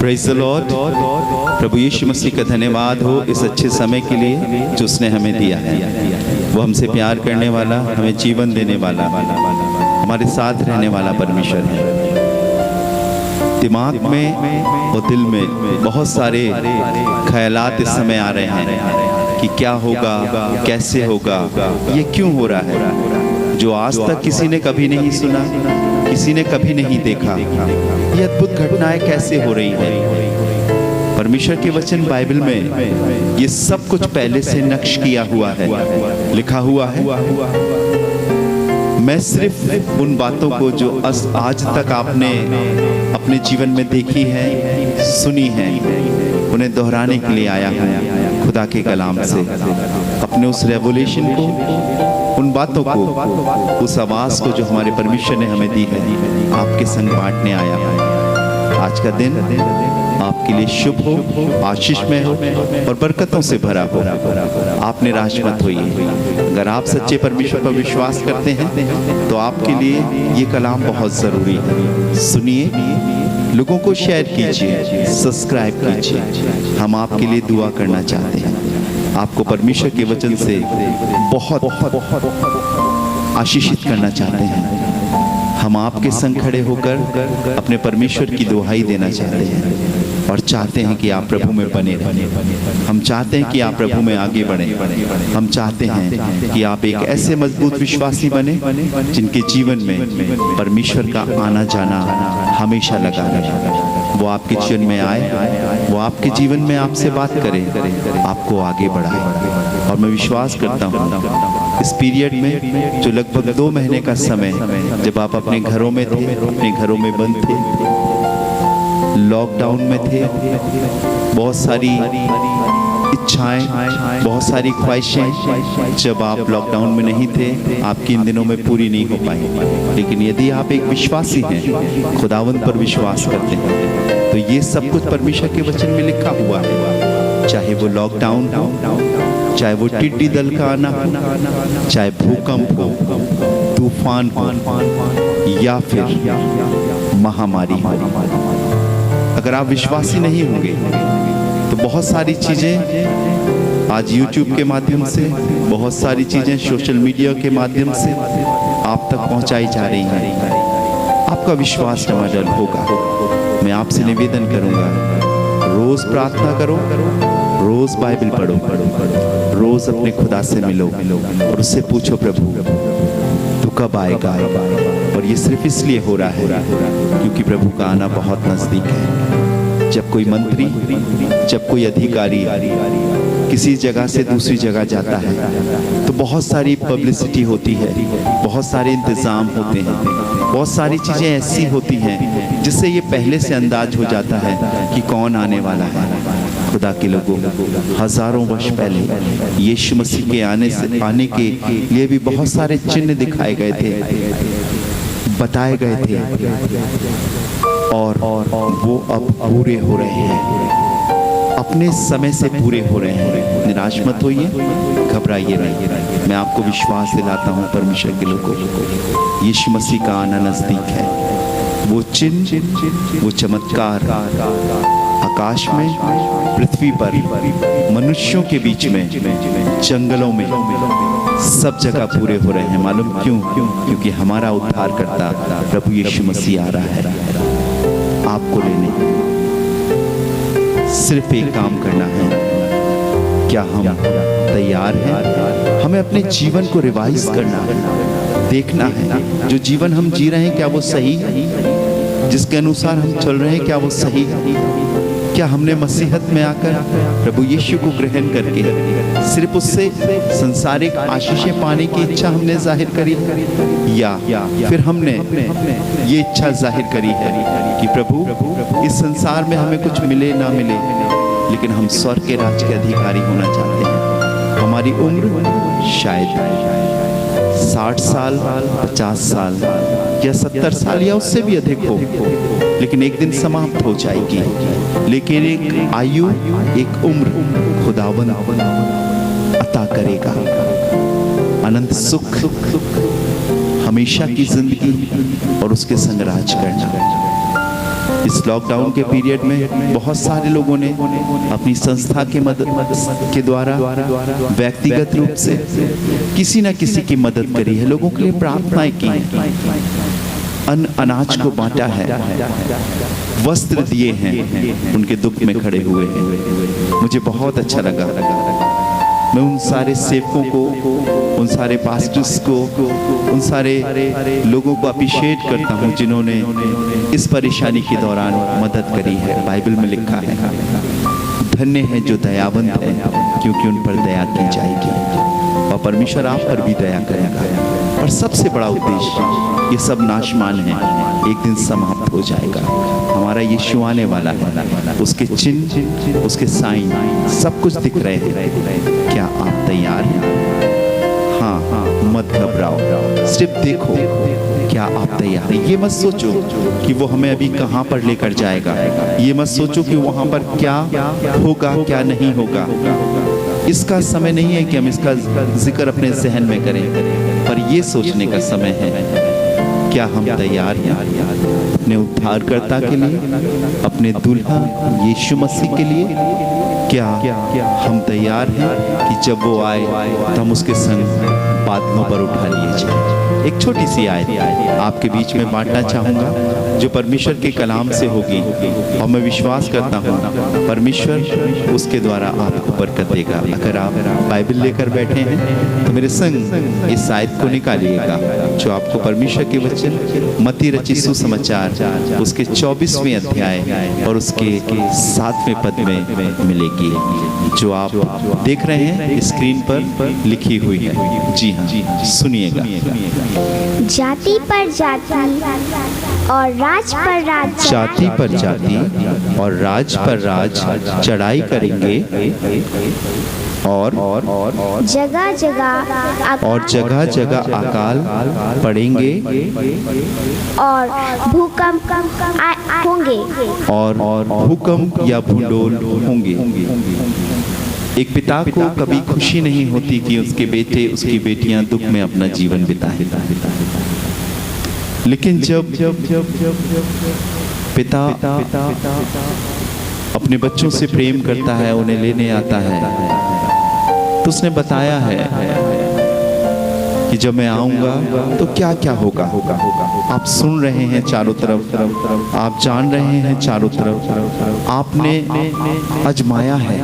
Praise the lord. प्रभु यीशु मसीह का धन्यवाद हो इस अच्छे समय के लिए जो उसने हमें दिया है। वो हमसे प्यार करने वाला, हमें जीवन देने वाला, हमारे साथ रहने वाला परमेश्वर है। दिमाग में और दिल में बहुत सारे ख्यालात इस समय आ रहे हैं कि क्या होगा, कैसे होगा, ये क्यों हो रहा है, जो आज तक किसी ने कभी नहीं सुना, किसी ने कभी नहीं देखा। ये अद्भुत घटनाएं कैसे हो रही हैं। परमेश्वर के वचन बाइबल में ये सब कुछ पहले से नक्श किया हुआ है, लिखा हुआ है। मैं सिर्फ उन बातों को जो आज तक आपने अपने जीवन में देखी है, सुनी है, उन्हें दोहराने के लिए आया हूँ खुदा के कलाम से। अपने उस रेवोल्यूशन को, उन बातों को, उस आवाज़ को जो हमारे परमेश्वर ने हमें दी है, आपके संग बांटने आया हूँ। आज का दिन आपके लिए शुभ हो, आशीषमय हो और बरकतों से भरा हो। आप निराश मत होइए। अगर आप सच्चे परमेश्वर पर विश्वास करते हैं तो आपके लिए ये कलाम बहुत ज़रूरी है। सुनिए, लोगों को शेयर कीजिए, सब्सक्राइब कीजिए। हम आपके लिए दुआ करना चाहते हैं। आपको परमेश्वर के वचन से बहुत आशीषित करना चाहते हैं। हम आपके संग खड़े होकर अपने परमेश्वर की दुहाई देना चाहते हैं और चाहते हैं कि आप प्रभु में बने रहें। हम चाहते हैं कि आप प्रभु में आगे बढ़ें। हम चाहते हैं कि आप एक ऐसे मजबूत विश्वासी बने जिनके जीवन में परमेश्वर का आना जाना हमेशा लगा रहे। वो आपके जीवन में आए, वो आपके जीवन में आपसे बात करे, आपको आगे बढ़ाए। और मैं विश्वास करता हूँ इस पीरियड में जो लगभग 2 महीने का समय, जब आप अपने घरों में थे, अपने घरों में बंद थे, लॉकडाउन में थे, बहुत सारी इच्छाएं, बहुत सारी ख्वाहिशें जब आप लॉकडाउन में नहीं थे, आपकी इन दिनों में पूरी नहीं हो पाई। लेकिन यदि आप एक विश्वासी हैं, खुदावंद पर विश्वास करते हैं, तो ये सब कुछ परमेश्वर के वचन में लिखा हुआ है। चाहे वो लॉकडाउन हो, चाहे वो टिड्डी दल का आना हो, चाहे भूकंप हो, तूफान हो, या फिर महामारी हो। अगर आप विश्वासी नहीं होंगे तो बहुत सारी चीज़ें आज YouTube के माध्यम से, बहुत सारी चीज़ें सोशल मीडिया के माध्यम से आप तक पहुंचाई जा रही हैं। आपका विश्वास डमाडोल होगा। मैं आपसे निवेदन करूंगा, रोज़ प्रार्थना करो, रोज़ बाइबल पढ़ो, रोज़ अपने खुदा से मिलो और उससे पूछो, प्रभु तू कब आएगा। और ये सिर्फ इसलिए हो रहा है क्योंकि प्रभु का आना बहुत नज़दीक है। जब कोई मंत्री, जब कोई अधिकारी किसी जगह से दूसरी जगह जाता है तो बहुत सारी पब्लिसिटी होती है, बहुत सारे इंतज़ाम होते हैं, बहुत सारी चीज़ें ऐसी होती हैं जिससे ये पहले से अंदाज हो जाता है कि कौन आने वाला है। खुदा के लोगों, हज़ारों वर्ष पहले यीशु मसीह के आने के लिए भी बहुत सारे चिन्ह दिखाए गए थे, बताए गए थे, और वो अब पूरे हो रहे हैं, अपने समय से पूरे हो रहे हैं। निराश मत होइए, घबराइए नहीं। मैं आपको विश्वास दिलाता हूँ परमेश्वर के लोगों, यीशु मसीह का आना नज़दीक है। वो चिन्ह, वो चमत्कार आकाश में, पृथ्वी पर, मनुष्यों के बीच में, जंगलों में, सब जगह पूरे हो रहे हैं। मालूम क्यों? क्योंकि हमारा उद्धारकर्ता प्रभु यीशु मसीह आ रहा है आपको लेने। सिर्फ एक काम करना है, क्या हम तैयार हैं? हमें अपने जीवन को रिवाइज करना है, देखना है जो जीवन हम जी रहे हैं क्या वो सही है, जिसके अनुसार हम चल रहे हैं क्या वो सही है। क्या हमने मसीहत में आकर प्रभु यीशु को ग्रहण करके सिर्फ उससे संसारिक आशीषें पाने की इच्छा हमने जाहिर करी, या फिर हमने ये इच्छा जाहिर करी है कि प्रभु इस संसार में हमें कुछ मिले ना मिले, लेकिन हम स्वर्ग के राज के अधिकारी होना चाहते हैं। हमारी उम्र शायद 60 साल, 50 साल या 70 साल या उससे भी अधिक हो, लेकिन एक दिन समाप्त हो जाएगी। लेकिन एक आयु, एक उम्र खुदावन अता करेगा, अनंत सुख, हमेशा की जिंदगी और उसके संग राज करना। इस लॉकडाउन के पीरियड में बहुत सारे लोगों ने अपनी संस्था के मदद के द्वारा व्यक्तिगत रूप से किसी न किसी की मदद करी है, लोगों के लिए प्रार्थनाएं की हैं, अन्न अनाज को बांटा है, वस्त्र दिए हैं, उनके दुख में खड़े हुए हैं। मुझे बहुत अच्छा लगा। मैं उन सारे सेवकों को, उन सारे पास्टर्स को, उन सारे लोगों को अप्रिशिएट करता हूँ जिन्होंने इस परेशानी के दौरान मदद करी है। बाइबल में लिखा है, धन्य है जो दयावंत है क्योंकि उन पर दया की जाएगी, और परमेश्वर आप पर भी दया करेगा। और सबसे बड़ा उद्देश्य, ये सब नाशमान है, एक दिन समाप्त हो जाएगा। हमारा यीशु आने वाला है, उसके चिन्ह, उसके साइन सब कुछ दिख रहे हैं। क्या आप तैयार हैं? हाँ, मत घबराओ, सिर्फ देखो। क्या आप तैयार हैं? ये मत सोचो कि वो हमें अभी कहाँ पर लेकर जाएगा, ये मत सोचो कि वहाँ पर क्या होगा क्या नहीं होगा। इसका समय नहीं है कि हम इसका जिक्र अपने जहन में करें, पर ये सोचने का समय है, क्या हम तैयार हैं अपने उद्धारकर्ता के लिए, अपने दुल्हा यीशु मसीह के लिए? क्या हम तैयार हैं कि जब वो आए तो हम उसके संग बादलों पर उठा लिए जाए? एक छोटी सी आयत आपके बीच में बांटना चाहूँगा जो परमेश्वर के कलाम से होगी, और मैं विश्वास करता हूँ परमेश्वर उसके द्वारा आपको बरकत देगा। अगर आप बाइबल लेकर बैठे हैं तो मेरे संग इस आयत को निकालिएगा जो आपको परमेश्वर के वचन मत्ती रचित सुसमाचार उसके 24वें अध्याय और उसके 7वें पद में मिलेगी, जो आप देख रहे हैं स्क्रीन पर लिखी हुई है। जी हाँ, सुनिएगा। जाति पर जाति और राज पर राज, जाति पर जाति और राज पर राज चढ़ाई करेंगे, और जगह जगह अकाल पड़ेंगे, और भूकंप होंगे, और भूकंप या भूडोल होंगे। एक पिता को कभी खुशी नहीं होती कि उसके बेटे, उसकी बेटियां दुख में अपना जीवन बिताएं, लेकिन जब पिता अपने बच्चों से प्रेम करता है, उन्हें लेने आता है, तो उसने बताया है कि जब मैं आऊंगा तो क्या क्या होगा। आप सुन रहे हैं चारों तरफ, आप जान रहे हैं चारों तरफ, आपने आजमाया है।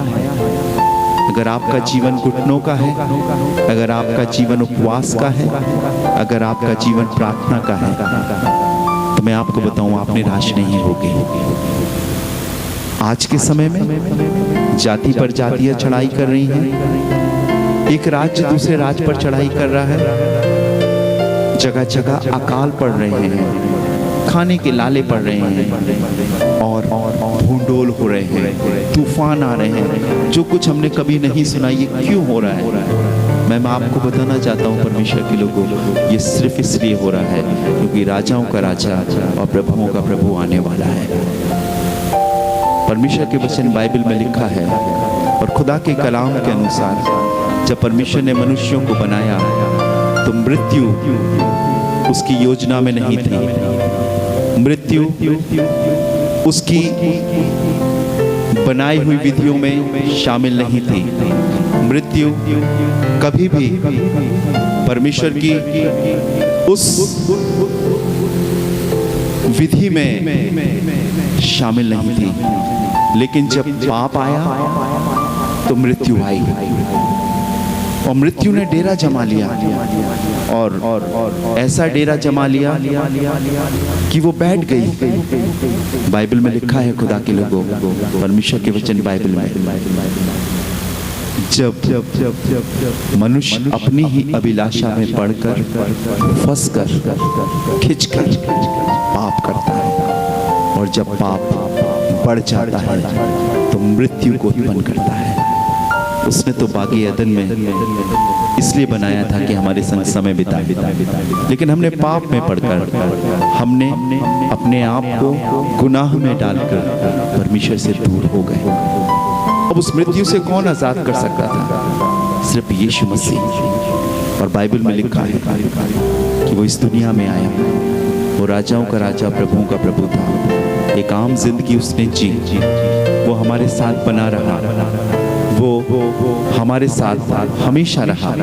अगर आपका जीवन घुटनों का है, अगर आपका जीवन उपवास का है, अगर आपका जीवन प्रार्थना का है, तो मैं आपको बताऊं आप निराश नहीं होगे। आज के समय में जाति पर जातियां चढ़ाई कर रही हैं, एक राज्य दूसरे राज्य पर चढ़ाई कर रहा है, जगह जगह अकाल पड़ रहे हैं, खाने के लाले पड़ रहे हैं, और भूडोल हो रहे हैं, तूफान आ रहे हैं। जो कुछ हमने कभी नहीं सुना, ये क्यों हो रहा है? मैं आपको बताना चाहता हूँ परमेश्वर के लोगों, ये सिर्फ इसलिए हो रहा है क्योंकि राजाओं का राजा और प्रभुओं का प्रभु आने वाला है। परमेश्वर के वचन बाइबल में लिखा है, और खुदा के कलाम के अनुसार जब परमेश्वर ने मनुष्यों को बनाया तो मृत्यु उसकी योजना में नहीं थी, मृत्यु उसकी बनाई हुई विधियों में शामिल नहीं थी, मृत्यु कभी भी परमेश्वर की उस विधि में शामिल नहीं थी। लेकिन जब पाप आया तो मृत्यु आई, और मृत्यु ने डेरा जमा लिया, और ऐसा डेरा जमा लिया कि वो बैठ गई। बाइबल में लिखा है खुदा के लोगों, परमेश्वर के वचन बाइबल में, जब मनुष्य अपनी ही अभिलाषा में पड़कर, फंसकर, खिंचकर पाप करता है, और जब पाप बढ़ जाता है तो मृत्यु को उत्पन्न करता है। उसने तो बागी अदन में इसलिए बनाया था कि हमारे संग समय बिताए, लेकिन हमने पाप में पड़कर, हमने अपने आप को गुनाह में डालकर परमेश्वर से दूर हो गए। अब उस मृत्यु से कौन आजाद कर सकता था? सिर्फ यीशु मसीह। और बाइबल में लिखा है कि वो इस दुनिया में आया, वो राजाओं का राजा, प्रभुओं का प्रभु था, एक आम जिंदगी उसने जी, वो हमारे साथ बना रहा, वो हमारे साथ हमेशा रहा।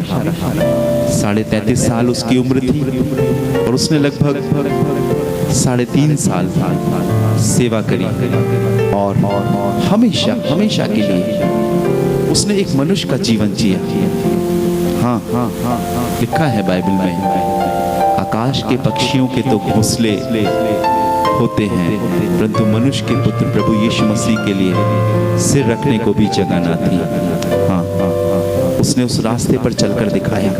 33.5 साल उसकी उम्र थी और उसने लगभग 3.5 साल सेवा करी और हमेशा हमेशा के लिए उसने एक मनुष्य का जीवन जिया। हाँ, लिखा है बाइबल में, आकाश के पक्षियों के तो घोंसले होते हैं, परंतु मनुष्य के पुत्र प्रभु यीशु मसीह के लिए सिर रखने को भी जगह ना थी। हाँ, उसने उस रास्ते पर चलकर दिखाया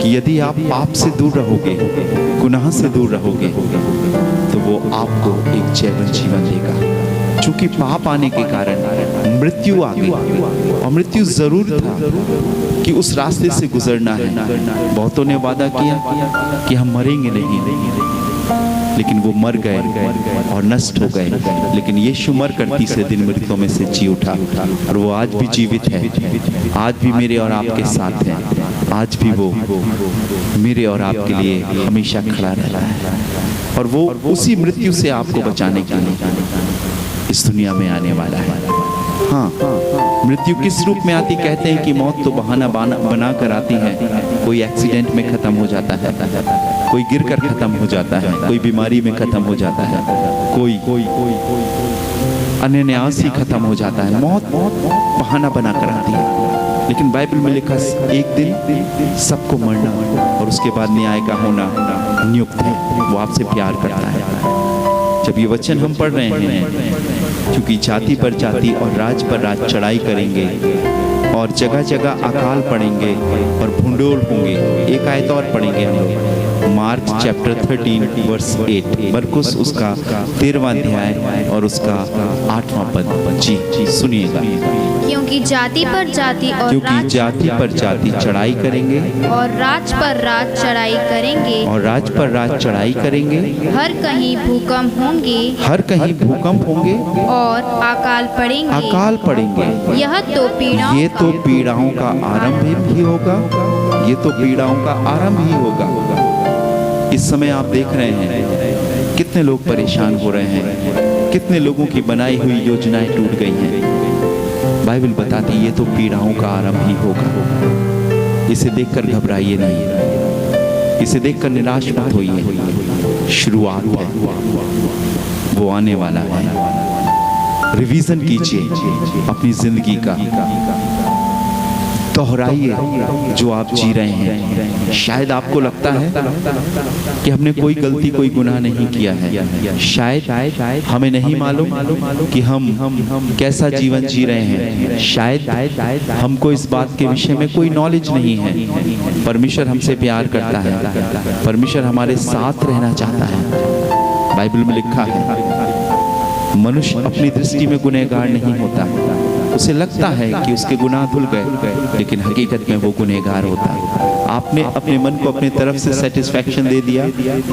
कि यदि आप पाप से दूर रहोगे, गुनाह से दूर रहोगे, तो वो आपको एक जैवन जीवन देगा। चूंकि पाप आने के कारण मृत्यु आ गई और मृत्यु जरूर था कि उस रास्ते से गुजरना है। बहुतों ने वादा किया कि हम मरेंगे नहीं, लेकिन वो मर गए और नष्ट हो गए। लेकिन यीशु मर कर तीसरे दिन मृतों में से जी उठा और वो आज भी जीवित है, आज भी मेरे और आपके साथ है, आज भी वो मेरे और आपके लिए हमेशा खड़ा रहता है। और वो उसी मृत्यु से आपको बचाने के लिए इस दुनिया में आने वाला है। हाँ, मृत्यु किस रूप में आती? कहते हैं कि मौत तो बहाना बना कर आती है। कोई एक्सीडेंट में खत्म हो जाता है, कोई गिरकर खत्म हो जाता है, कोई बीमारी में खत्म हो जाता है, कोई अनायास ही खत्म हो जाता है। मौत बहाना बना कर आती है, लेकिन बाइबल में लिखा एक दिन सबको मरना और उसके बाद न्याय का होना नियुक्त है। वो आपसे प्यार करता है। जब ये वचन हम पढ़ रहे हैं, क्योंकि जाति पर जाति और राज पर राज चढ़ाई करेंगे और जगह जगह अकाल पड़ेंगे और भूंडोल होंगे। एक आयत और पढ़ेंगे हम लोग, मार्क चैप्टर 13 वर्स 8, मरकुस उसका 13वां अध्याय और उसका 8वां पद। जी सुनिएगा। क्योंकि जाति पर जाति चढ़ाई करेंगे और राज पर राज चढ़ाई करेंगे हर कहीं भूकंप होंगे और अकाल पड़ेंगे। यह तो पीड़ाओं का आरंभ ही होगा। इस समय आप देख रहे हैं कितने लोग परेशान हो रहे हैं, कितने लोगों की बनाई हुई योजनाएं टूट गई हैं। बाइबल बताती है ये तो पीड़ाओं का आरंभ ही होगा। इसे देखकर घबराइए नहीं, इसे देखकर निराश मत होइए। शुरुआत है, वो आने वाला है। रिवीजन कीजिए अपनी जिंदगी का, दोहराइए जो आप जी रहे हैं। शायद आपको लगता है कि हमने कोई गलती, कोई गुनाह नहीं किया है। शायद हमें नहीं मालूम कि हम कैसा जीवन जी रहे हैं। शायद हमको इस बात के विषय में कोई नॉलेज नहीं है। परमेश्वर हमसे प्यार करता है, परमेश्वर हमारे साथ रहना चाहता है। बाइबल में लिखा है मनुष्य अपनी दृष्टि में गुनहगार नहीं होता। उसे लगता है कि उसके गुनाह धुल गए, लेकिन हकीकत में वो गुनहगार होता है। आपने अपने मन को अपने तरफ से सेटिस्फैक्शन दे दिया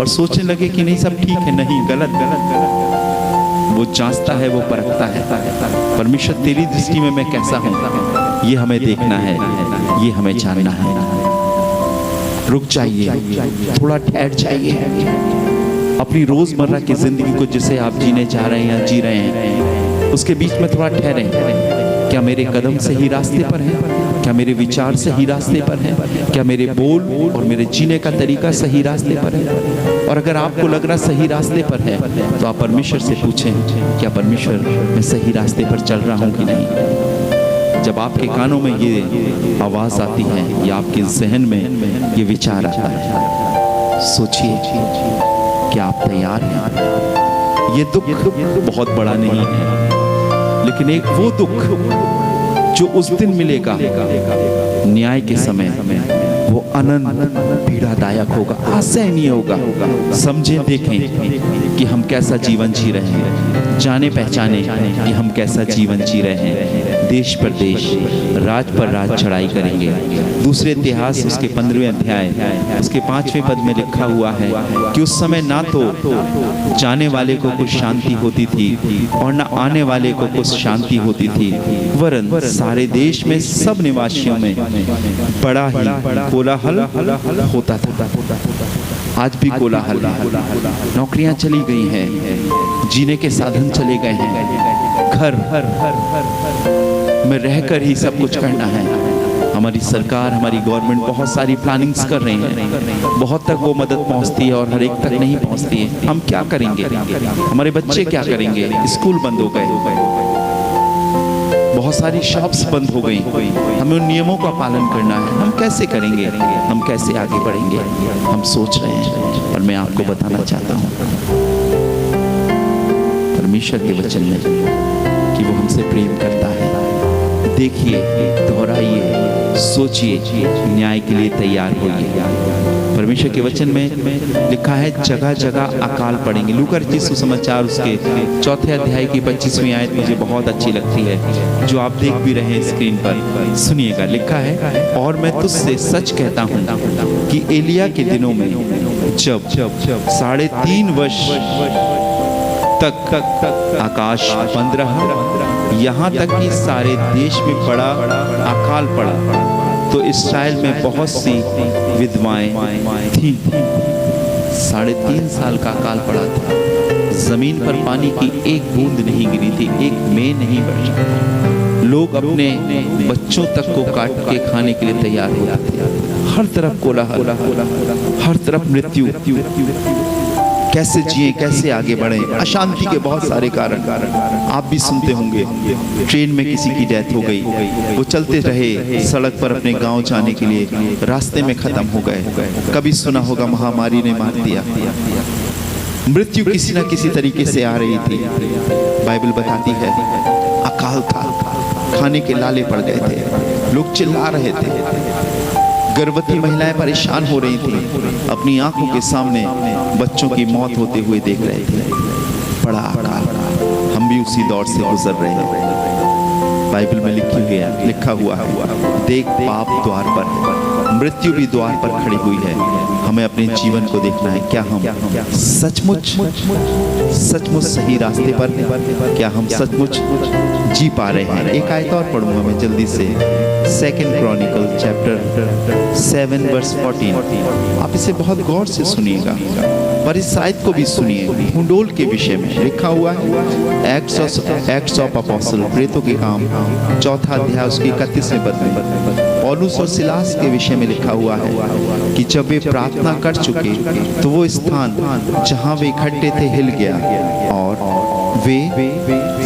और सोचने लगे कि नहीं सब ठीक है, नहीं गलत। वो जांचता है, वो परखता है। परमेश्वर तेरी दृष्टि में मैं कैसा हूँ, ये हमें देखना है, ये हमें जानना है। रुक जाइए, थोड़ा ठहर जाइए। अपनी रोजमर्रा की जिंदगी को जिसे आप जीने जा रहे हैं या जी रहे हैं, उसके बीच में थोड़ा ठहरें। क्या मेरे कदम सही रास्ते पर हैं? क्या मेरे विचार सही रास्ते पर हैं? क्या मेरे बोल और मेरे जीने का तरीका सही रास्ते पर है? और अगर आपको लग रहा सही रास्ते पर है, तो आप परमेश्वर से पूछें, क्या परमेश्वर मैं सही रास्ते पर चल रहा हूँ कि नहीं? जब आपके कानों में ये आवाज़ आती है या आपके जहन में ये विचार आता है, सोचिए क्या आप तैयार हैं? ये दुख बहुत बड़ा नहीं है, लेकिन एक वो दुख जो उस दिन मिलेगा न्याय के समय, वो अनंत पीड़ादायक होगा, असहनीय होगा। समझें, देखें कि हम कैसा जीवन जी रहे हैं, जाने पहचाने कि हम कैसा जीवन जी रहे हैं। देश पर देश, राज पर राज चढ़ाई करेंगे। दूसरे इतिहास उसके 15वें अध्याय उसके 5वें पद में लिखा हुआ है कि उस समय ना तो जाने वाले को कुछ शांति होती थी और ना आने वाले को कुछ शांति होती थी, वरन सारे देश में सब निवासियों में बड़ा ही कोलाहल होता था। आज भी कोलाहल, नौकरियां चली गई हैं, जीने के साधन चले गए हैं, घर में रहकर ही सब कुछ करना है। हमारी सरकार, हमारी गवर्नमेंट बहुत सारी प्लानिंग्स कर रही हैं, बहुत तक वो मदद पहुंचती है और हर एक तक नहीं पहुंचती है। हम क्या करेंगे? हमारे बच्चे क्या करेंगे? स्कूल बंद हो गए, बहुत सारी शॉप्स बंद हो गई, हमें उन नियमों का पालन करना है। हम कैसे करेंगे? हम कैसे आगे बढ़ेंगे? हम सोच रहे हैं, और मैं आपको बताना चाहता हूँ परमेश्वर के वचन में कि वो हमसे प्रेम करता है। देखिए, दोहराइए, सोचिए, न्याय के लिए तैयार होइए। परमेश्वर के वचन में लिखा है जगह जगह अकाल पड़ेंगे। लूका रचित सुसमाचार उसके 4 अध्याय की 25वीं आयत मुझे बहुत अच्छी लगती है, जो आप देख भी रहे हैं स्क्रीन पर। सुनिएगा, लिखा है, और मैं तुझसे सच कहता हूँ कि एलिया के दिनों में जब 3.5 वर्ष तक आकाश बंद रहा, यहाँ तक कि सारे देश में बड़ा अकाल पड़ा, तो इस्राएल में बहुत सी विधवाएं थीं। 3.5 साल का अकाल पड़ा था, जमीन पर पानी की एक बूंद नहीं गिरी थी, एक मेंह नहीं बची। लोग अपने बच्चों तक को काट के खाने के लिए तैयार होते थे। हर तरफ कोलाहल, हर तरफ मृत्यु। कैसे जिए, कैसे आगे बढ़े? अशांति के बहुत सारे कारण आप भी सुनते होंगे। ट्रेन में किसी की डेथ हो गई, वो चलते रहे सड़क पर अपने गांव जाने के लिए, रास्ते में खत्म हो गए। कभी सुना होगा महामारी ने मार दिया। मृत्यु किसी ना किसी तरीके से आ रही थी। बाइबल बताती है अकाल था, खाने के लाले पड़ गए थे, लोग चिल्ला रहे थे। गर्भवती महिलाएं परेशान हो रही थी, अपनी आंखों के सामने बच्चों की मौत होते हुए देख रहे थे। बड़ा अकाल, हम भी उसी दौर से गुजर रहे हैं। बाइबल में लिखा हुआ है, देख पाप द्वार पर है, मृत्यु भी द्वार पर खड़ी हुई है। हमें अपने जीवन को देखना है, क्या हम सचमुच सही रास्ते पर हैं? क्या हम सचमुच जी पा रहे हैं? एक आयत और पढ़ूंगा मैं जल्दी से, 2 क्रॉनिकल चैप्टर 7 वर्स 14। आप इसे बहुत गौर से सुनिएगा और इस आयत को भी सुनिए। हुंडोल के विषय में लिखा हुआ है, एक्ट्स ऑफ अपोस्टल, प्रेतों के काम, 4 अध्याय उसके 31वें पद में पौलुस और सिलास के विषय में लिखा हुआ है कि जब वे प्रार्थना कर चुके तो वो स्थान जहां वे इकट्ठे थे हिल गया और वे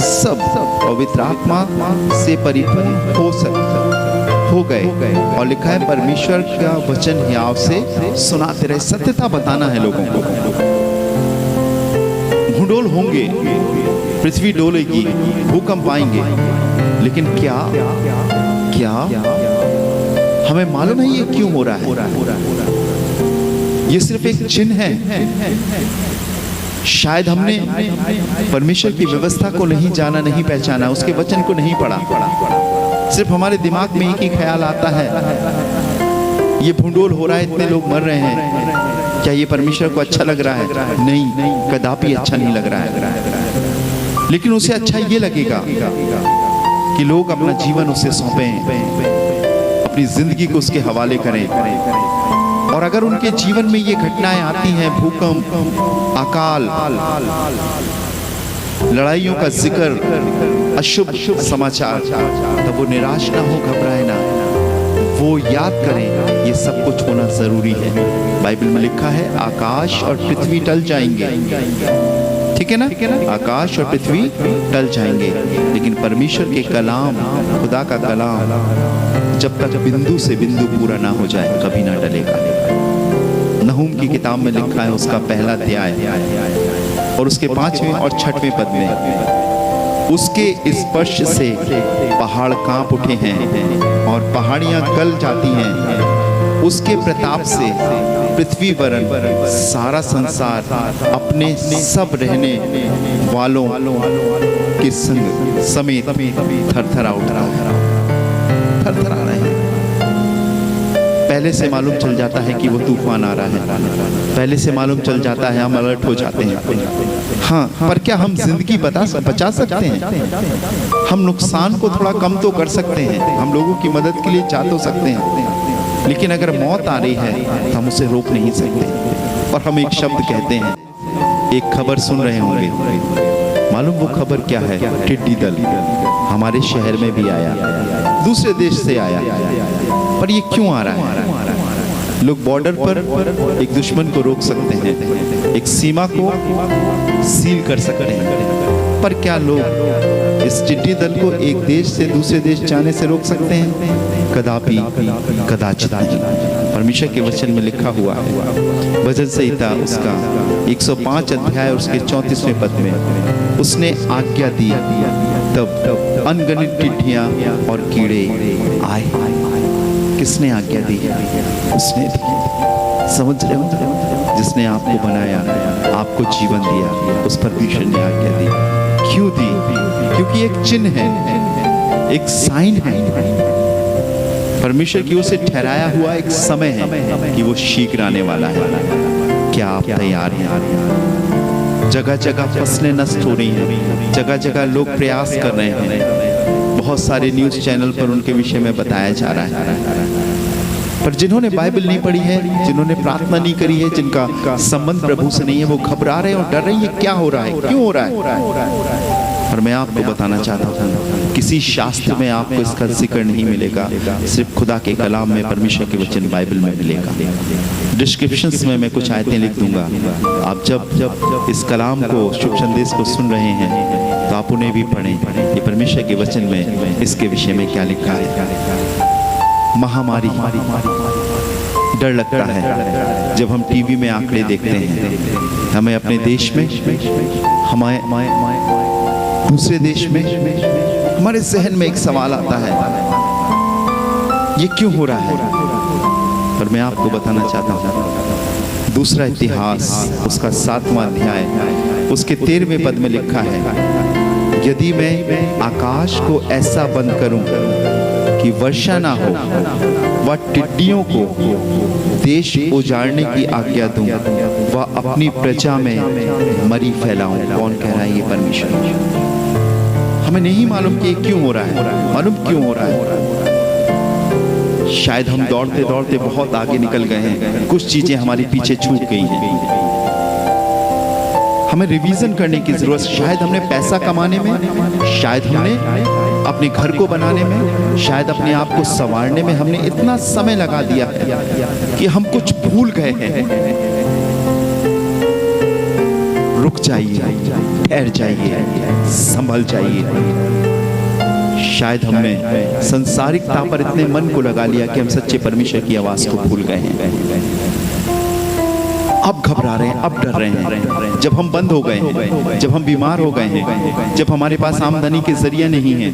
सब पवित्र आत्मा से परिपूर्ण हो गए। और लिखा है परमेश्वर का वचन हियाव से सुनाते रहे। सत्यता बताना है लोगों को। भूडोल होंगे, पृथ्वी डोलेगी, भूकंप आएंगे, लेकिन क्या हमें मालूम है ये क्यों हो रहा है? ये सिर्फ एक चिन्ह है। शायद हमने परमेश्वर की व्यवस्था को नहीं जाना, नहीं पहचाना, उसके वचन को नहीं पढ़ा। सिर्फ हमारे दिमाग में एक ही ख्याल आता है, ये भूडोल हो रहा है, इतने लोग मर रहे हैं, क्या ये परमेश्वर को अच्छा लग रहा है? नहीं, कदापि अच्छा नहीं लग रहा है। लेकिन उसे अच्छा ये लगेगा कि लोग अपना जीवन उसे सौंपें, अपनी जिंदगी को उसके हवाले करें। और अगर उनके जीवन में ये घटनाएं आती हैं, भूकंप, अकाल, लड़ाइयों का जिक्र, अशुभ समाचार, तब वो निराश ना हो, घबराए ना, वो याद करें ये सब कुछ होना जरूरी है। बाइबल में लिखा है आकाश और पृथ्वी टल जाएंगे, ठीक है ना? आकाश और पृथ्वी टल जाएंगे, लेकिन परमेश्वर के कलाम, खुदा का कलाम जब तक बिंदु से बिंदु पूरा ना हो जाए कभी ना टलेगा। नहूम की किताब में लिखा है उसका 1 अध्याय और उसके 5वें और 6वें पद में, उसके स्पर्श से पहाड़ कांप उठे हैं और पहाड़ियां गल जाती हैं। उसके प्रताप से पृथ्वी वरन सारा संसार अपने सब रहने वालों के संग समेत थरथरा उठ रहा है, थरथरा रहे हैं। पहले से मालूम चल जाता है कि वो तूफान आ रहा है, पहले से मालूम चल जाता है, हम अलर्ट हो जाते हैं। हाँ, पर क्या हम जिंदगी बचा सकते हैं? हम नुकसान को थोड़ा कम तो कर सकते हैं, हम लोगों की मदद के लिए जा तो सकते हैं, लेकिन अगर मौत आ रही है तो हम उसे रोक नहीं सकते। और हम एक शब्द कहते हैं, एक खबर सुन रहे होंगे, मालूम वो खबर क्या है? टिड्डी दल हमारे शहर में भी आया, दूसरे देश से आया। पर ये क्यों आ रहा है? लोग बॉर्डर पर एक दुश्मन को रोक सकते हैं, एक सीमा को सील कर सकते हैं, पर क्या लोग इस टिड्डी दल को एक देश से दूसरे देश जाने से रोक सकते हैं? कदापि कदाचित नहीं। परमेश्वर के वचन में लिखा हुआ है, भजन संहिता उसका 105 अध्याय उसके 34वें पद में, उसने आज्ञा दी तब अनगिनत टिड्डियां और कीड़े आए। किसने आज्ञा दी? उसने दी। समझ रहे हो? जिसने आपको बनाया, आपको जीवन दिया, उस परमेश्वर ने आज्ञा दी। क्यों दी? क्योंकि एक चिन्ह है, एक साइन है, परमेश्वर की ओर से ठहराया हुआ एक समय है कि वो शीघ्र आने वाला है। क्या आप तैयार हैं? जगह जगह फसलें नष्ट हो रही हैं, जगह जगह लोग प्रयास कर रहे हैं, बहुत सारे न्यूज़ चैनल पर उनके विषय में बताया जा रहा है। पर जिन्होंने बाइबल नहीं पढ़ी है, जिन्होंने प्रार्थना नहीं करी है, जिनका संबंध प्रभु से नहीं है, वो घबरा रहे हैं और डर रहे हैं, क्या हो रहा है, क्यों हो रहा है? और मैं आपको बताना चाहता हूँ, किसी शास्त्र में आपको इसका जिक्र नहीं मिलेगा, सिर्फ खुदा के कलाम में, परमेश्वर के वचन बाइबल में मिलेगा। डिस्क्रिप्शंस में मैं कुछ आयतें लिख दूंगा। आप जब इस कलाम को, शुभ संदेश को सुन रहे हैं तो आप उन्हें भी पढ़ें, ये परमेश्वर के वचन में इसके विषय में क्या लिखा है। महामारी, डर लगता है जब हम टीवी में आंकड़े देखते हैं। हमें अपने देश में, हमारे दूसरे देश में, हमारे जहन में एक सवाल आता है, ये क्यों हो रहा है? पर मैं आपको बताना चाहता हूँ, दूसरा इतिहास उसका 7वां अध्याय उसके 13वें पद में लिखा है, यदि मैं आकाश को ऐसा बंद करूं कि वर्षा ना हो, वह टिड्डियों को देश उजाड़ने की आज्ञा दूं, वह अपनी प्रजा में मरी फैलाऊं। कौन कह रहा है? ये परमेश्वर। हमें नहीं मालूम कि क्यों हो रहा है, मालूम क्यों हो रहा है? शायद हम दौड़ते दौड़ते बहुत आगे निकल गए हैं, कुछ चीजें हमारी पीछे छूट गई हैं, हमें रिवीजन करने की जरूरत। शायद हमने पैसा कमाने में, शायद हमने अपने घर को बनाने में, शायद अपने आप को संवारने में हमने इतना समय लगा दिया है कि हम कुछ भूल गए हैं। रुक जाइए, ठहर जाइए, संभल जाइए। शायद हमने संसारिकता पर इतने मन को लगा लिया कि हम सच्चे परमेश्वर की आवाज को भूल गए हैं। अब घबरा रहे हैं, अब डर रहे हैं। जब हम बंद हो गए हैं, जब हम बीमार हो गए हैं, जब हमारे पास आमदनी के जरिए नहीं है,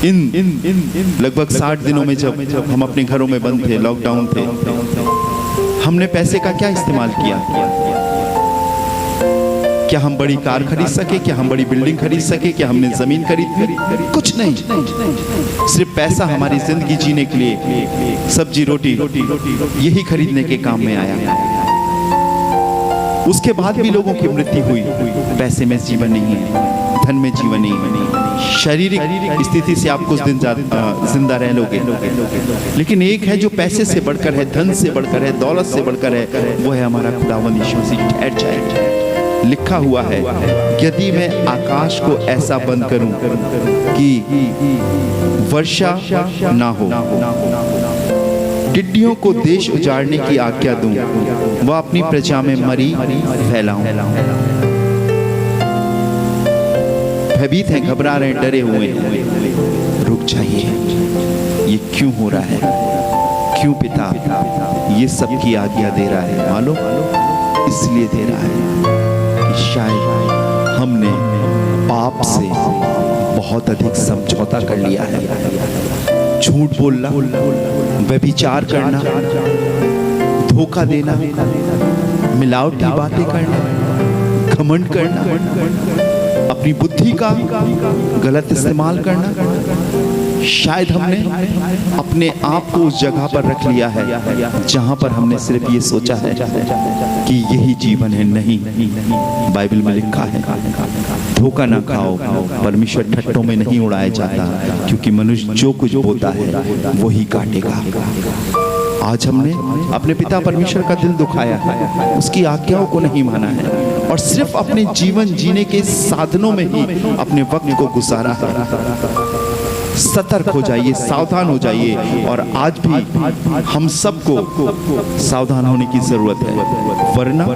इन लगभग 60 दिनों में जब हम अपने घरों में बंद थे, लॉकडाउन थे, हमने पैसे का क्या इस्तेमाल किया? क्या हम बड़ी कार खरीद सके? क्या हम बड़ी बिल्डिंग खरीद सके? क्या हमने जमीन खरीद ली? कुछ नहीं। सिर्फ पैसा हमारी जिंदगी जीने के लिए, सब्जी रोटी यही खरीदने के काम में आया। उसके बाद भी लोगों की मृत्यु हुई। पैसे में जीवन नहीं है, धन में जीवन नहीं है, शारीरिक स्थिति से आप कुछ दिन जिंदा रह लोगे, लेकिन एक है जो पैसे से बढ़कर है, धन से बढ़कर है, दौलत से बढ़कर है, वो है हमारा खुदावंद यीशु मसीह। ठहर जाए। लिखा हुआ है, यदि मैं आकाश को ऐसा बंद करूं कि वर्षा ना हो, टिड्डियों को देश उजाड़ने की आज्ञा दूं, वह अपनी प्रजा में मरी फैलाऊं। भयभीत हैं, घबरा रहे हैं, डरे हुए हैं। रुक जाइए, ये क्यों हो रहा है? क्यों पिता ये सब की आज्ञा दे रहा है? मालूम, इसलिए दे रहा है कि शायद हमने पाप से बहुत अधिक समझौता कर लिया है। झूठ बोलना, व्यभिचार करना, धोखा देना, मिलावटी बातें करना, घमंड करना, अपनी बुद्धि का गलत इस्तेमाल करना। शायद हमने अपने आप को उस जगह पर रख लिया है जहां पर हमने सिर्फ ये सोचा है कि यही जीवन है। नहीं, बाइबल में लिखा है, धोखा ना खाओ, परमेश्वर ठट्टों में नहीं उड़ाया जाता, क्योंकि मनुष्य जो कुछ बोता है वही काटेगा। आज हमने अपने पिता परमेश्वर का दिल दुखाया है, उसकी आज्ञाओं को नहीं माना है और सिर्फ अपने जीवन जीने के साधनों में ही अपने वक्त को गुजारा है। सतर्क हो जाइए, सावधान हो जाइए। और आज भी हम सबको सावधान होने की जरूरत है, वरना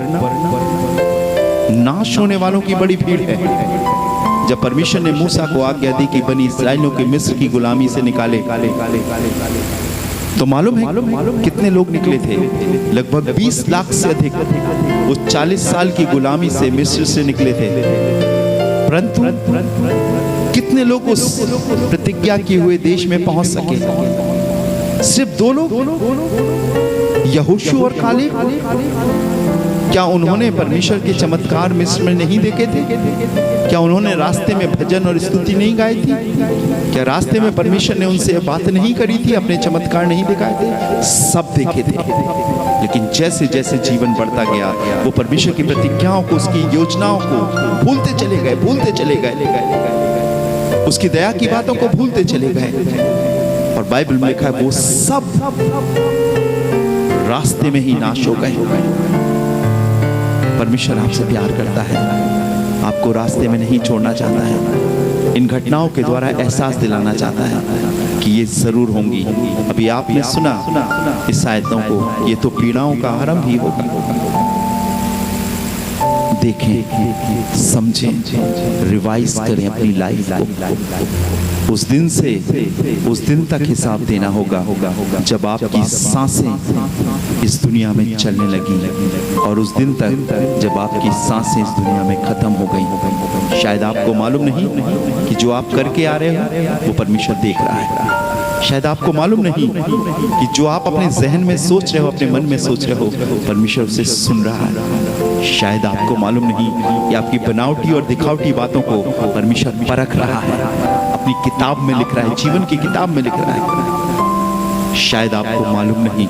नाश होने वालों की बड़ी भीड़ है। जब परमेश्वर ने मूसा को आज्ञा दी कि बनी इस्राएलियों के मिस्र की गुलामी से निकाले, तो मालूम है कितने लोग निकले थे? लगभग 20 लाख से अधिक। वो 40 साल की गुलामी से मिस्र से निकले थे, परंतु कितने लोग उस प्रतिज्ञा किए हुए देश में पहुंच सके? सिर्फ 2 लोग, यहोशू और कालेब। क्या उन्होंने परमेश्वर के चमत्कार मिस्र में नहीं देखे थे? क्या उन्होंने रास्ते में भजन और स्तुति नहीं गाई थी? क्या रास्ते में परमेश्वर ने उनसे बात नहीं करी थी, अपने चमत्कार नहीं दिखाए थे? सब देखे थे। लेकिन जैसे जैसे जीवन बढ़ता गया, वो परमेश्वर की प्रतिज्ञाओं को, उसकी योजनाओं को भूलते चले गए, उसकी दया की बातों को भूलते चले गए। और बाइबल में लिखा है वो सब रास्ते में ही नाश हो गए। परमेश्वर आपसे प्यार करता है, आपको रास्ते में नहीं छोड़ना चाहता है। इन घटनाओं के द्वारा एहसास दिलाना चाहता है कि ये जरूर होंगी। अभी आपने सुना इस आयतों को, ये तो पीड़ाओं का आरंभ ही होगा। देखें, समझें, रिवाइज करें अपनी लाइफ को। उस दिन से उस दिन तक हिसाब देना होगा जब आपकी सांसें इस दुनिया में चलने लगी, और उस दिन तक जब आपकी सांसें इस दुनिया में खत्म हो गई। शायद आपको मालूम नहीं कि जो आप करके आ रहे हो वो परमेश्वर देख रहा है। शायद आपको मालूम नहीं कि जो आप अपने जहन में सोच रहे हो, अपने मन में सोच रहे हो, परमेश्वर उसे सुन रहा है। शायद आपको मालूम नहीं कि आपकी बनावटी और दिखावटी बातों को परमेश्वर परख रहा है, अपनी किताब में लिख रहा है, जीवन की किताब में लिख रहा है। शायद आपको मालूम नहीं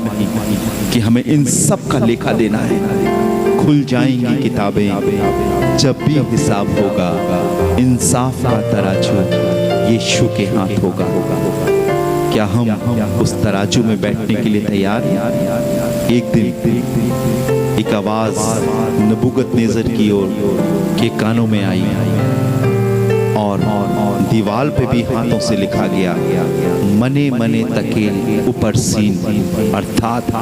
कि हमें इन सब का लेखा देना है। खुल जाएंगी किताबें जब भी हिसाब होगा, इंसाफ का तराजू यीशु के हाथ होगा। क्या हम उस तराजू में बैठने के लिए तैयार हैं? एक दिन एक आवाज नबूकदनेस्सर की ओर के कानों में आई और दीवार पे भी हाथों से लिखा गया, मने मने तकेल ऊपर सीन, अर्थात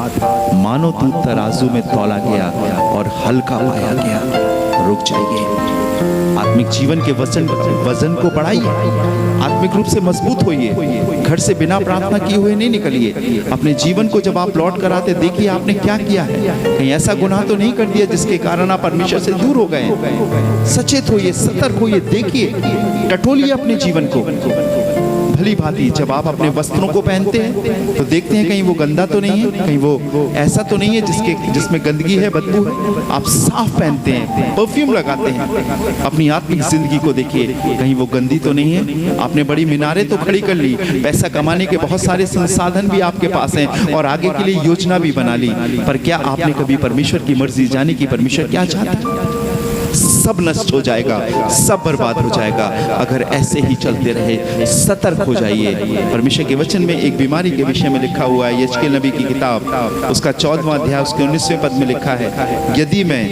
मानो तू तराजू में तौला गया और हल्का पाया गया। रुक जाइए, आत्मिक जीवन के वजन को बढ़ाइए, आत्मिक रूप से मजबूत होइए। घर से बिना प्रार्थना किए हुए नहीं निकलिए। अपने जीवन को जब आप लौट कर आते, देखिए आपने क्या किया है। कहीं ऐसा गुनाह तो नहीं कर दिया जिसके कारण आप परमेश्वर से दूर हो गए। सचेत होइए, सतर्क होइए, देखिए, टटोलिए अपने जीवन को। भली भांति जब आप अपने वस्त्रों को पहनते हैं तो देखते हैं कहीं वो गंदा तो नहीं है, कहीं वो ऐसा तो नहीं है जिसमें गंदगी है, बदबू है। आप साफ पहनते हैं, परफ्यूम लगाते हैं। अपनी आत्मिक जिंदगी को देखिए, कहीं वो गंदी तो नहीं है। आपने बड़ी मीनारें तो खड़ी कर ली, पैसा कमाने के बहुत सारे संसाधन भी आपके पास हैं और आगे के लिए योजना भी बना ली, पर क्या आपने कभी परमेश्वर की मर्जी जानी कि परमेश्वर क्या चाहता है? सब नष्ट हो जाएगा, सब बर्बाद हो जाएगा अगर ऐसे ही चलते रहे। सतर्क हो जाइए। परमेश्वर के वचन में एक बीमारी के विषय में लिखा हुआ है, यशकेल नबी की किताब उसका 14वां अध्याय उसके 19वें पद में लिखा है, यदि मैं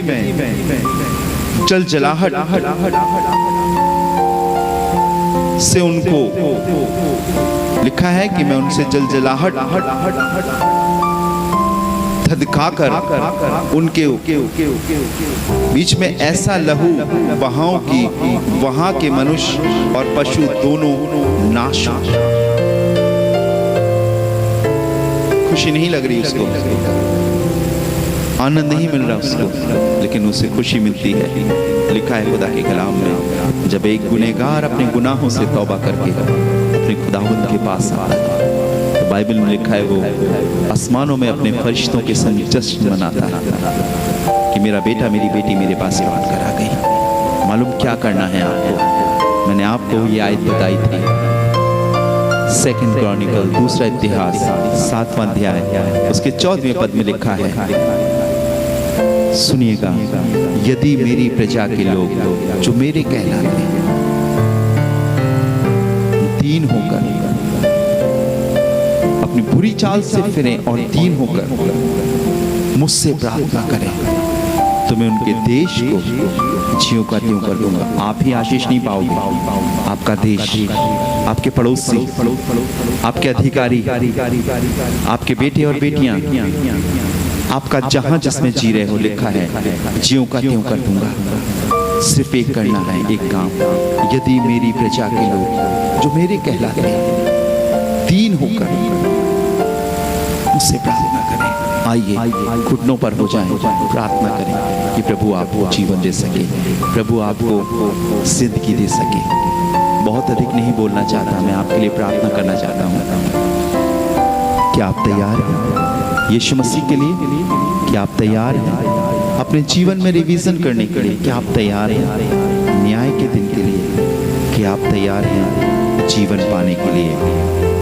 जलजलाहट से उनको, लिखा है कि मैं उनसे जलजलाहट धधकाकर उनके बीच में ऐसा लहू बहाऊं कि वहां के मनुष्य और पशु दोनों नाश हो। खुशी नहीं लग रही उसको, आनंद नहीं मिल रहा उसको, लेकिन उसे खुशी मिलती है। लिखा है खुदा के कलाम में, जब एक गुनहगार अपने गुनाहों से तौबा करके अपने खुदावंद के पास आता है, बाइबल में लिखा है वो आसमानों में अपने फरिश्तों के संग जश्न मनाता है कि मेरा बेटा मेरी बेटी मेरे पास लौट कर आ गई। मालूम क्या करना है आपको? मैंने आपको ये आयत बताई थी, 2 क्रॉनिकल 2 इतिहास 7वां अध्याय उसके 14वें पद में लिखा है, सुनिएगा, यदि मेरी प्रजा के लोग जो मेरे कहलाते दीन होकर अपनी बुरी चाल से फिरें और दीन होकर मुझसे प्रार्थना करें तो मैं उनके देश को ज्यों का त्यों कर दूंगा। आप ही आशीष नहीं पाओगे, आपका देश, आपके पड़ोसी, आपके अधिकारी, आपके बेटे और बेटियां, आपका जहां जिसमें जी रहे हो लिखा है ज्यों का त्यों कर दूंगा। सिर्फ एक करना है, एक काम, यदि मेरी प्रजा के लोग जो मेरे कहलाते हैं दीन होकर मुझसे प्रार्थना करें। आइए घुटनों पर हो जाएं, प्रार्थना करें कि प्रभु आपको जीवन दे सके, प्रभु आपको जिंदगी दे सके। बहुत अधिक नहीं बोलना चाहता, मैं आपके लिए प्रार्थना करना चाहता हूँ। क्या आप तैयार हैं यीशु मसीह के लिए? क्या आप तैयार हैं अपने जीवन में रिवीजन करने के लिए? क्या आप तैयार हैं न्याय के दिन के लिए? क्या आप तैयार हैं जीवन पाने के लिए?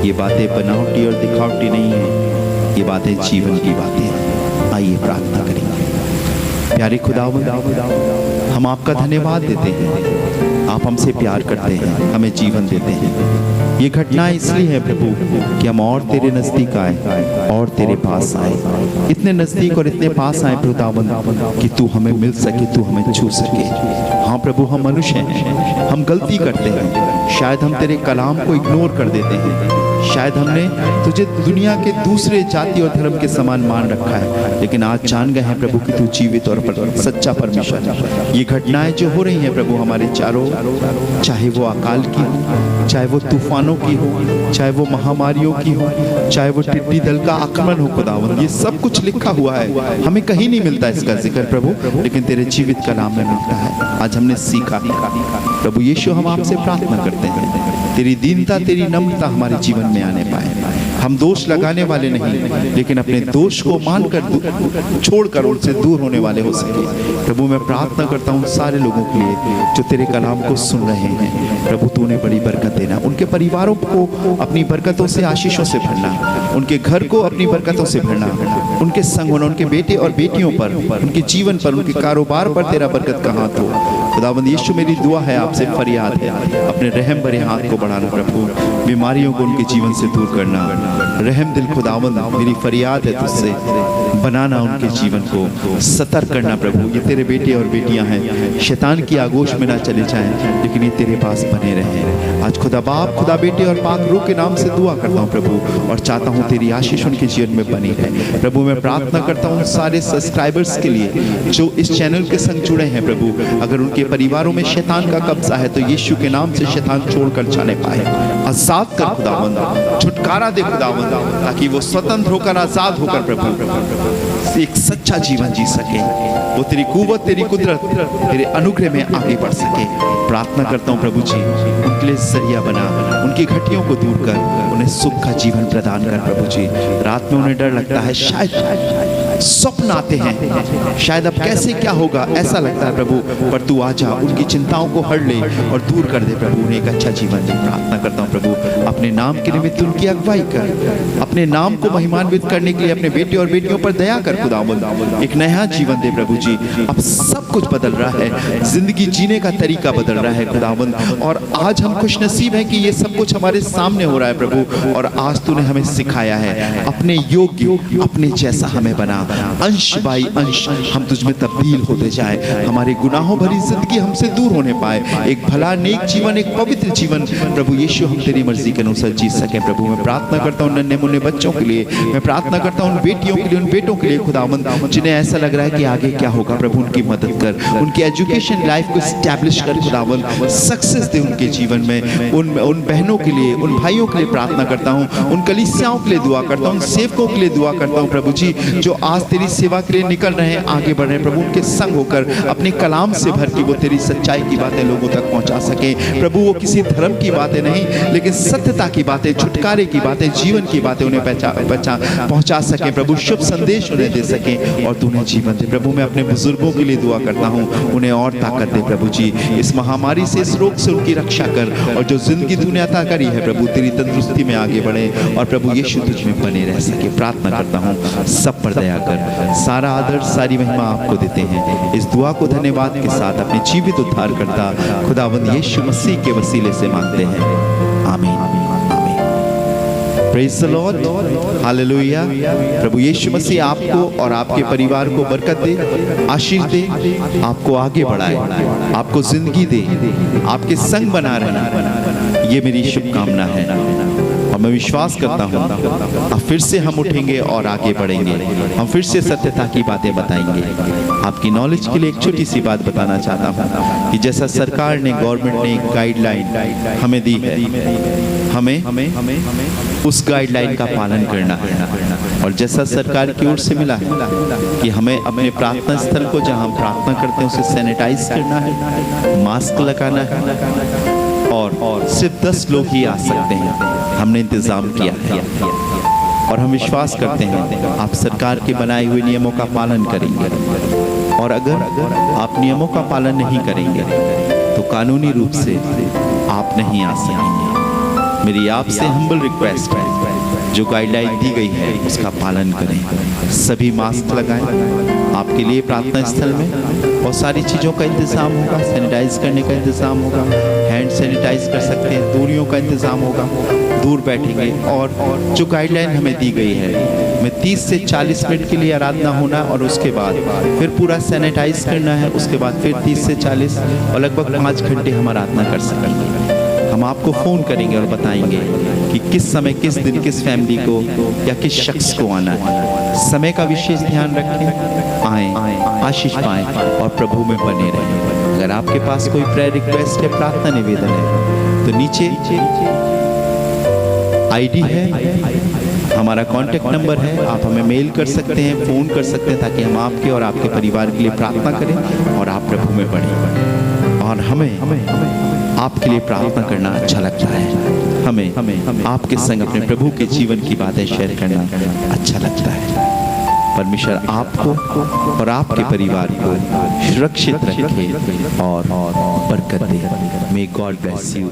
ये बातें बनावटी और दिखावटी नहीं है, ये बातें जीवन की बातें हैं। आइए प्रार्थना करेंगे। प्यारे खुदावंद, हम आपका धन्यवाद देते हैं, आप हमसे प्यार करते हैं, हमें जीवन देते हैं। ये घटना इसलिए है प्रभु कि हम और तेरे नज़दीक आए और तेरे पास आए, इतने नज़दीक और इतने पास आए खुदावंद कि तू हमें मिल सके, तू हमें छू सके। हाँ प्रभु, हम मनुष्य हैं, हम गलती करते हैं, शायद हम तेरे कलाम को इग्नोर कर देते हैं, शायद हमने तुझे दुनिया के दूसरे जाति और धर्म के समान मान रखा है, लेकिन आज जान गए हैं प्रभु कि तू जीवित और सच्चा परमेश्वर है। ये घटनाएं जो हो रही हैं प्रभु हमारे चारों, चाहे वो अकाल की हो, चाहे वो तूफानों की हो, चाहे वो महामारियों की हो, चाहे वो टिड्डी दल का आक्रमण हो खुदावंद, ये सब कुछ लिखा हुआ है, हमें कहीं नहीं मिलता इसका जिक्र प्रभु, लेकिन तेरे जीवित कलाम में मिलता है। आज हमने सीखा प्रभु यीशु, हम आपसे प्रार्थना करते हैं तेरी दीनता, तेरी नम्रता हमारे जीवन में आने पाए। हम दोष लगाने वाले नहीं, लेकिन अपने दोष को मानकर छोड़कर उनसे दूर होने वाले हो सके। प्रभु मैं प्रार्थना करता हूँ सारे लोगों के लिए जो तेरे कलाम को सुन रहे हैं, प्रभु तू उन्हें बड़ी बरकत देना, उनके परिवारों को अपनी बरकतों से, आशीषों से भरना, उनके घर को अपनी बरकतों से भरना, उनके संग होना, उनके बेटे और बेटियों पर, उनके जीवन पर, उनके कारोबार पर तेरा बरकत का हाथ हो। खुदावंद यीशु मेरी दुआ है, आपसे फरियाद है, अपने रहम भरे हाथ को बढ़ाना प्रभु, बीमारियों को उनके जीवन से दूर करना। रहम दिल खुदावंद, मेरी फरियाद है तुझसे, बनाना उनके जीवन को, सतर्क करना प्रभु। ये तेरे बेटे और बेटियां हैं, शैतान की आगोश में ना चले जाएं, लेकिन ये तेरे पास बने रहें। आज खुदा बाप, खुदा बेटे और पाक रूह के नाम से दुआ करता हूँ प्रभु, और चाहता हूँ तेरी आशीष उनके जीवन में बनी रहे। प्रभु मैं प्रार्थना करता हूँ सारे सब्सक्राइबर्स के लिए जो इस चैनल के संग जुड़े हैं प्रभु, अगर उनके परिवारों में शैतान का कब्जा है तो यीशु के नाम से शैतान छोड़कर जाने पाए। आजाद कर खुदावंद, छुटकारा दे खुदावंद, ताकि वो स्वतंत्र होकर, आजाद होकर प्रभु एक सच्चा जीवन जी सके, वो तेरी कुव्वत, तेरी कुदरत, तेरे अनुग्रह में आगे बढ़ सके। प्रार्थना करता हूँ प्रभु जी, उनके लिए जरिया बना, उनकी घटियों को दूर कर, उन्हें सुख का जीवन प्रदान कर प्रभु जी। रात में उन्हें डर लगता है, शायद स्वप्न आते हैं, शायद अब कैसे क्या होगा ऐसा लगता है प्रभु, पर तू आजा, उनकी चिंताओं को हर ले और दूर कर दे प्रभु, उन्हें एक अच्छा जीवन दे। प्रार्थना करता हूँ प्रभु, अपने नाम के निमित्त उनकी अगुवाई कर, अपने नाम को महिमान्वित करने के लिए अपने बेटे और बेटियों पर दया कर खुदावंद, एक नया जीवन दे प्रभु जी। अब सब कुछ बदल रहा है, जिंदगी जीने का तरीका बदल रहा है खुदावंद, और आज हम खुशनसीब हैं कि ये सब कुछ हमारे सामने हो रहा है प्रभु, और आज तूने हमें सिखाया है अपने योग्य, अपने जैसा हमें बना, अंश बाई अंश हम तुझ में तब्दील होते जाए, हमारे गुनाहों भरी जिंदगी हमसे दूर होने पाए, एक भला नेक जीवन, एक पवित्र जीवन प्रभु यीशु हम तेरी मर्जी के अनुसार जी सके। प्रभु मैं प्रार्थना करता हूँ नन्हे मुन्ने बच्चों के लिए, मैं प्रार्थना करता हूँ उन बेटियों के लिए, उन बेटों के लिए खुदावंद, जिन्हें ऐसा लग रहा है कि आगे क्या होगा प्रभु, उनकी मदद कर, उनकी एजुकेशन लाइफ को स्टैब्लिश कर खुदावंद, सक्सेस दे उनके जीवन में। उन बहनों के लिए, उन भाइयों के लिए प्रार्थना करता हूँ, उन कलीसियाओं के लिए दुआ करता हूँ, सेवकों के लिए दुआ करता हूँ प्रभु जी, जो आज तेरी सेवा के लिए निकल रहे हैं, आगे बढ़ रहे हैं प्रभु, उनके संग होकर अपने कलाम से भर के वो तेरी सच्चाई की बातें लोगों तक पहुंचा सके प्रभु। वो किसी धर्म की बातें नहीं, लेकिन सत्यता की बातें, छुटकारे की बातें, जीवन की बातें उन्हें पहुंचा सके प्रभु, शुभ संदेश उन्हें दे सके और तू उन्हें जीवन दे प्रभु। मैं अपने बुजुर्गों के लिए दुआ करता हूँ, उन्हें और ताकत दे प्रभु जी, इस महामारी से, इस रोग से उनकी रक्षा कर, और जो जिंदगी तूने अता करी है प्रभु, तेरी तंदुरुस्ती में आगे बढ़े और प्रभु यीशु तुझ में बने रह सके। प्रार्थना करता हूँ सब पर दया कर, सारा आदर, सारी महिमा आपको देते हैं। इस दुआ को धन्यवाद के साथ अपने जीवित उद्धार करता खुदावंद यीशु मसीह के वसीले से मांगते हैं, आमीन। Praise the lord, hallelujah. प्रभु यीशु मसीह आपको और आपके परिवार को बरकत दे, आशीष दे, आपको आगे बढ़ाए, आपको जिंदगी दे, आपके संग बना रहे, ये मेरी शुभकामना है। और मैं विश्वास करता हूँ अब फिर से हम उठेंगे और आगे बढ़ेंगे, हम फिर से सत्यता की बातें बताएंगे। आपकी नॉलेज के लिए एक छोटी सी बात बताना चाहता हूँ कि जैसा सरकार ने, गवर्नमेंट ने एक गाइडलाइन हमें दी है, हमें उस गाइडलाइन का पालन करना है। और जैसा सरकार की ओर से मिला है कि हमें अपने प्रार्थना स्थल को, जहाँ हम प्रार्थना करते हैं, उसे सैनिटाइज करना है, मास्क लगाना है, और सिर्फ 10 लोग ही आ सकते हैं, हमने इंतजाम किया है। और हम विश्वास करते हैं आप सरकार के बनाए हुए नियमों का पालन करेंगे। और अगर आप नियमों का पालन नहीं करेंगे तो कानूनी रूप से आप नहीं आ सकेंगे। मेरी आपसे हम्बल रिक्वेस्ट है, जो गाइडलाइन दी गई है उसका पालन करें। सभी मास्क लगाएं। आपके लिए प्रार्थना स्थल में बहुत सारी चीज़ों का इंतज़ाम होगा, सैनिटाइज करने का इंतज़ाम होगा, हैंड सैनिटाइज कर सकते हैं, दूरियों का इंतज़ाम होगा, दूर बैठेंगे। और जो गाइडलाइन हमें दी गई है, में 30 से 40 मिनट के लिए आराधना होना, और उसके बाद फिर पूरा सैनिटाइज करना है, उसके बाद फिर 30 से 40 और लगभग 5 घंटे हम आराधना कर सकेंगे। हम आपको फ़ोन करेंगे और बताएंगे कि किस समय, किस दिन, किस फैमिली को या किस शख्स को आना है। समय का विशेष ध्यान रखें, आएँ, आशीष पाएँ और प्रभु में बने रहें। अगर आपके पास कोई प्रेयर रिक्वेस्ट है, प्रार्थना निवेदन है, तो नीचे आईडी है, हमारा कांटेक्ट नंबर है, आप हमें मेल कर सकते हैं, फ़ोन कर सकते हैं, ताकि हम आपके और आपके परिवार के लिए प्रार्थना करें और आप प्रभु में बढ़ें। और हमें आपके लिए प्रार्थना करना अच्छा लगता है, हमें आपके संग अपने प्रभु के जीवन की बातें शेयर करना अच्छा लगता है। परमेश्वर आपको और आपके परिवार को सुरक्षित रखे और बरकत दे। May God bless you.